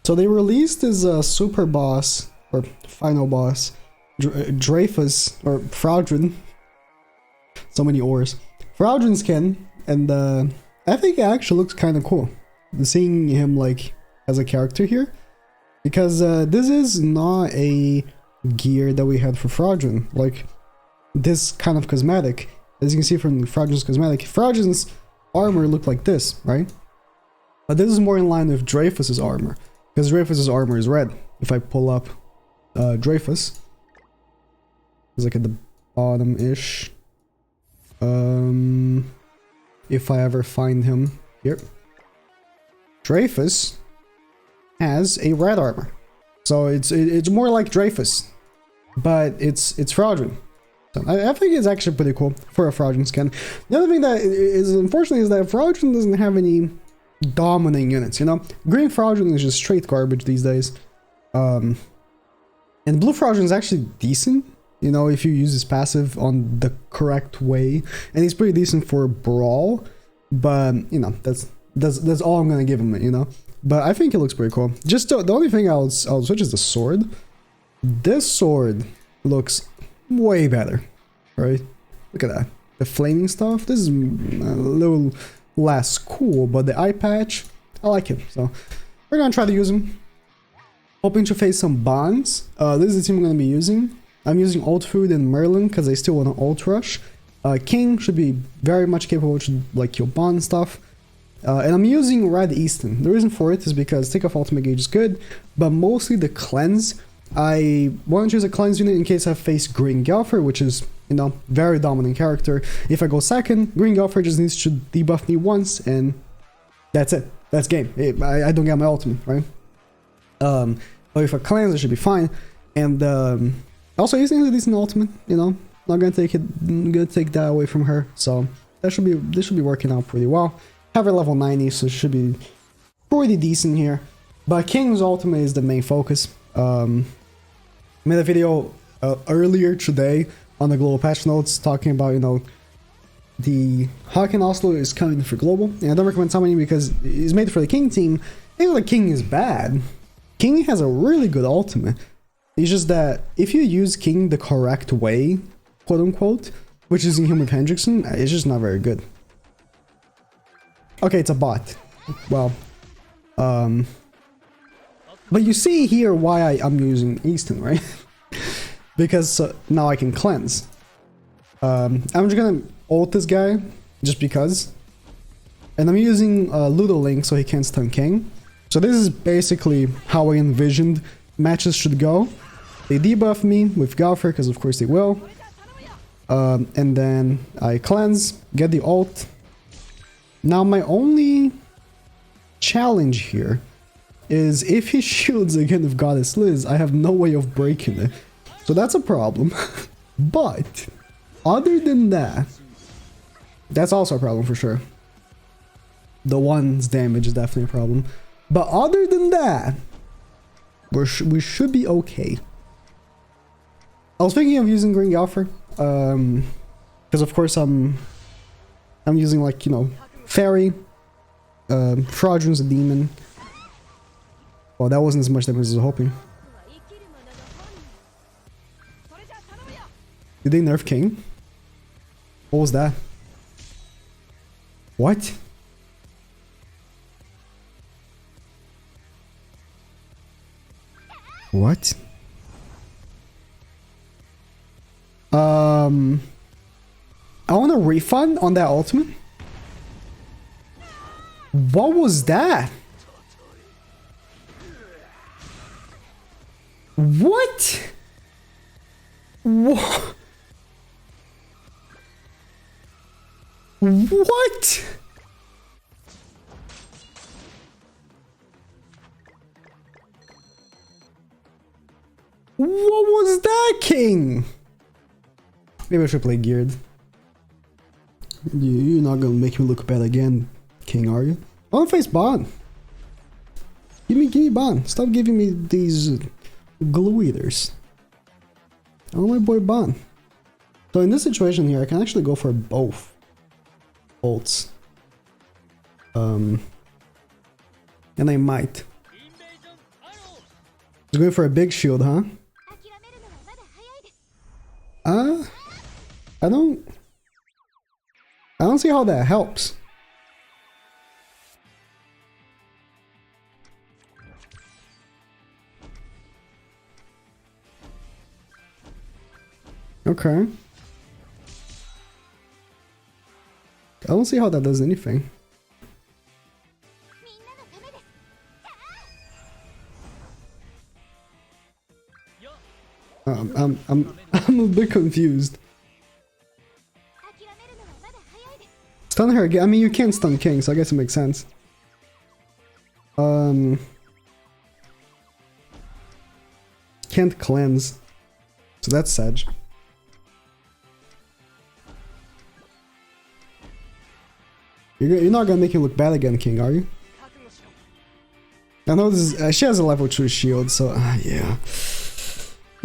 So they released this super boss, or final boss, Dreyfus, or FRAUDRIN. So many ors. FRAUDRIN skin, and I think it actually looks kind of cool. Seeing him like as a character here. Because this is not a gear that we had for FRAUDRIN. Like, this kind of cosmetic, as you can see from FRAUDRIN's cosmetic, FRAUDRIN's armor looked like this, right? But this is more in line with Dreyfus's armor. Because Dreyfus's armor is red. If I pull up Dreyfus, it's like at the bottom-ish. If I ever find him here, Dreyfus has a red armor, so it's more like Dreyfus, but it's FRAUDRIN. So I think it's actually pretty cool for a FRAUDRIN skin. The other thing that is unfortunately is that FRAUDRIN doesn't have any dominating units. You know, green FRAUDRIN is just straight garbage these days, and blue FRAUDRIN is actually decent. You know, if you use his passive on the correct way, and he's pretty decent for brawl. But you know, that's all I'm gonna give him. You know, but I think it looks pretty cool. Just the only thing I'll switch is the sword. This sword looks way better, right? Look at that. The flaming stuff. This is a little less cool, but the eye patch, I like it. So we're gonna try to use him. Hoping to face some bonds. This is the team I'm gonna be using. I'm using Old Food and Merlin because I still want to ult rush. King should be very much capable to like kill bond and stuff. And I'm using Red Easton. The reason for it is because take off ultimate gauge is good, but mostly the cleanse. I want to choose a cleanse unit in case I face Green Galfer, which is, you know, very dominant character. If I go second, Green Galfer just needs to debuff me once, and that's it. That's game. I don't get my ultimate, right? But if I cleanse, it should be fine. And also, he's a decent ultimate, you know. Not gonna take that away from her. So this should be working out pretty well. Have her level 90, so it should be pretty decent here. But King's ultimate is the main focus. I made a video earlier today on the global patch notes talking about, you know, the Hawk in Oslo is coming for global, and I don't recommend summoning because it's made for the King team. It's not like King is bad. King has a really good ultimate. It's just that if you use King the correct way, quote unquote, which is in him with Hendrickson, it's just not very good. Okay, it's a bot. Well, but you see here why I'm using Easton, right? Because now I can cleanse. I'm just gonna ult this guy just because, and I'm using Ludo Link so he can't stun King. So this is basically how I envisioned matches should go. They debuff me with Galfer because of course they will, and then I cleanse, get the ult. Now my only challenge here is if he shields again with Goddess Liz, I have no way of breaking it. So that's a problem. But other than that, that's also a problem for sure. The one's damage is definitely a problem. But other than that, we should be okay. I was thinking of using Green Galfer, because of course I'm using, like, you know, Fairy, FRAUDRIN's a demon. Well, that wasn't as much damage as I was hoping. Did they nerf King? What was that? What? What? I want a refund on that ultimate. What was that? What? What? What? What was that, King? Maybe I should play geared. You're not gonna make me look bad again, King, are you? I want to face Bond. Give me Bond. Stop giving me these glue eaters. I want my boy Bond. So in this situation here, I can actually go for both ults. And I might. He's going for a big shield, huh? I don't see how that helps. Okay. I don't see how that does anything. I'm a bit confused. Stun her again. I mean, you can't stun King, so I guess it makes sense. Can't cleanse. So that's sad. You're not gonna make him look bad again, King, are you? I know this is, she has a level 2 shield, so yeah.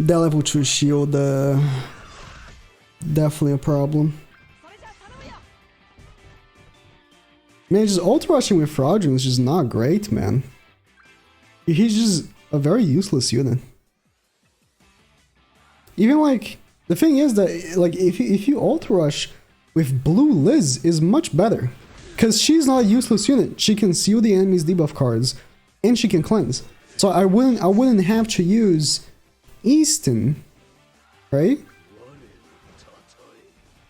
That level 2 shield, definitely a problem. Man, just ult rushing with FRAUDRIN is just not great, man. He's just a very useless unit. Even like, the thing is that like if you ult rush with blue Liz is much better. Because she's not a useless unit. She can seal the enemy's debuff cards and she can cleanse. So I wouldn't have to use Easton, right?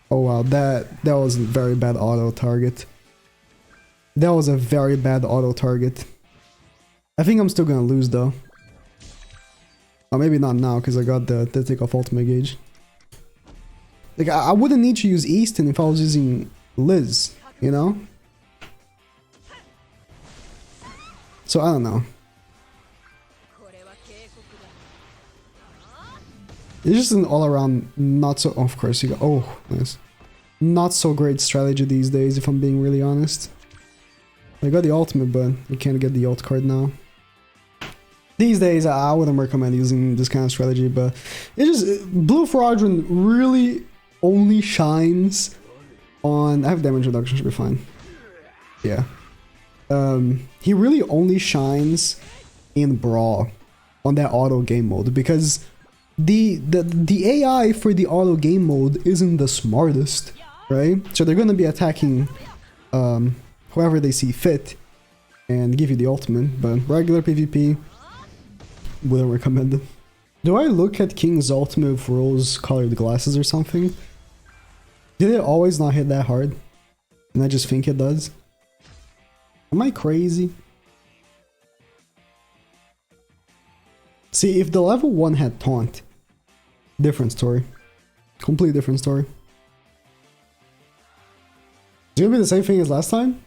Oh wow, that was a very bad auto target. That was a very bad auto target. I think I'm still gonna lose though. Or maybe not now because I got the take off ultimate gauge. Like I wouldn't need to use Easton if I was using Liz, you know? So I don't know. It's just an all-around not so. Oh, of course you got. Oh, nice. Not so great strategy these days, if I'm being really honest. I got the ultimate, but I can't get the ult card now. These days, I wouldn't recommend using this kind of strategy, but it's just blue FRAUDRIN really only shines on. I have damage reduction, should be fine. Yeah. He really only shines in Brawl on that auto game mode because the AI for the auto game mode isn't the smartest, right? So they're gonna be attacking whoever they see fit and give you the ultimate, but regular PvP wouldn't recommend it. Do I look at King's ultimate with rose-colored glasses or something? Did it always not hit that hard? And I just think it does? Am I crazy? See, if the level 1 had taunt, different story. Completely different story. Is it gonna be the same thing as last time?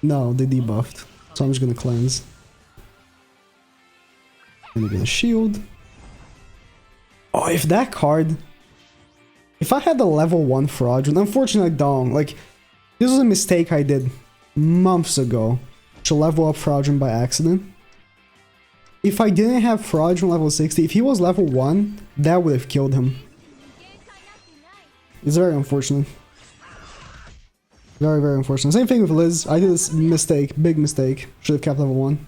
No, they debuffed. So I'm just gonna cleanse. And they're gonna shield. Oh, if that card... If I had the level 1 FRAUDRIN, unfortunately I don't. Like, this was a mistake I did months ago to level up FRAUDRIN by accident. If I didn't have FRAUDRIN level 60, if he was level 1, that would have killed him. It's very unfortunate. Very, very unfortunate. Same thing with Liz. I did this mistake, big mistake. Should have kept level 1.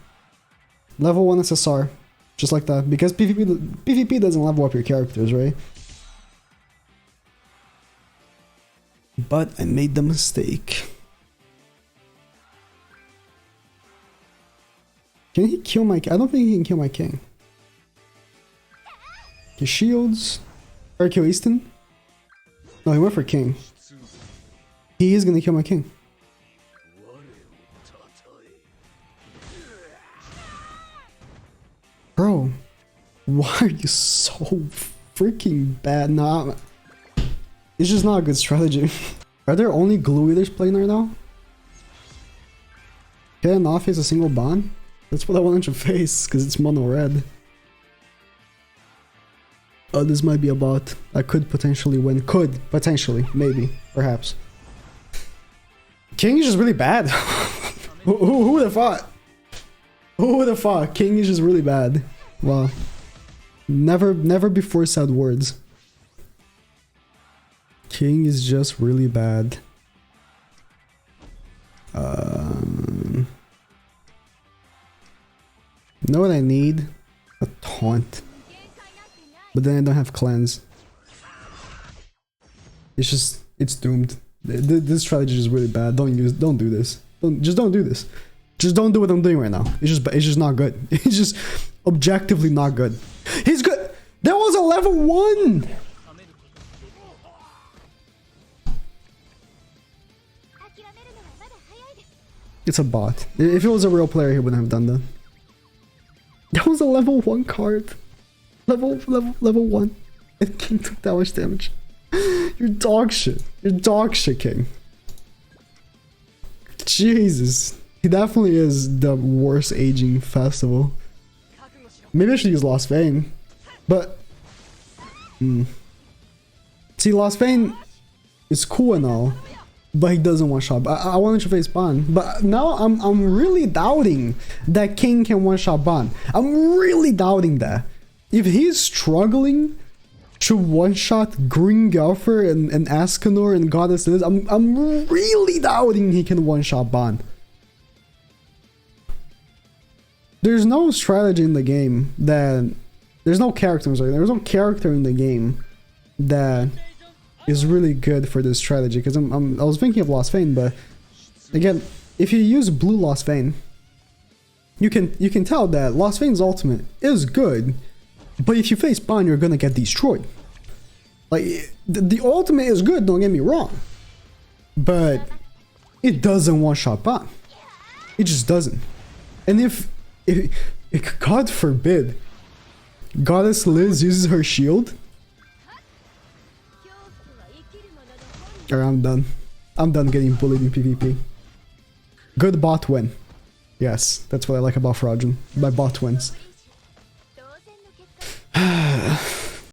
Level 1 SSR. Just like that. Because PvP doesn't level up your characters, right? But I made the mistake. Can he kill my... I don't think he can kill my king. He shields. Or kill Easton? No, he went for king. He is gonna kill my king. Bro, why are you so freaking bad? Nah, it's just not a good strategy. Are there only glue eaters playing right now? Can I not face a single bond? That's what I wanted to face, because it's mono red. Oh, this might be a bot. I could potentially win. Could, potentially, maybe, perhaps. King is just really bad. Who would have thought? Who would have thought? King is just really bad. Wow. Never before said words. King is just really bad. Know what I need? A taunt. But then I don't have cleanse. It's just, it's doomed. This strategy is really bad. Don't do this. Just don't do this. Just don't do what I'm doing right now. It's just not good. It's just objectively not good. He's good. That was a level 1. It's a bot. If it was a real player, he wouldn't have done that. That was a level 1 card. Level 1. And King took that much damage. You're dog shit. You're dog shit, King. Jesus. He definitely is the worst aging festival. Maybe I should use Lost Vein. But... See, Lost Vein is cool and all. But he doesn't one-shot. I wanted to face Ban. But now I'm really doubting that King can one-shot Ban. I'm really doubting that. If he's struggling to one-shot Gringelfer and Ascanor and Goddess Liz, I'm really doubting he can one-shot Ban. There's no strategy in the game that... There's no character, I'm sorry. There's no character in the game that is really good for this strategy. Because I was thinking of Lost Vein, but... Again, if you use blue Lost Vein, you can tell that Lost Vein's ultimate is good. But if you face Ban, you're gonna get destroyed. Like, the ultimate is good, don't get me wrong. But it doesn't one-shot Ban. It just doesn't. And if God forbid, Goddess Liz uses her shield. Alright, I'm done. I'm done getting bullied in PvP. Good bot win. Yes, that's what I like about FRAUDRIN. My bot wins.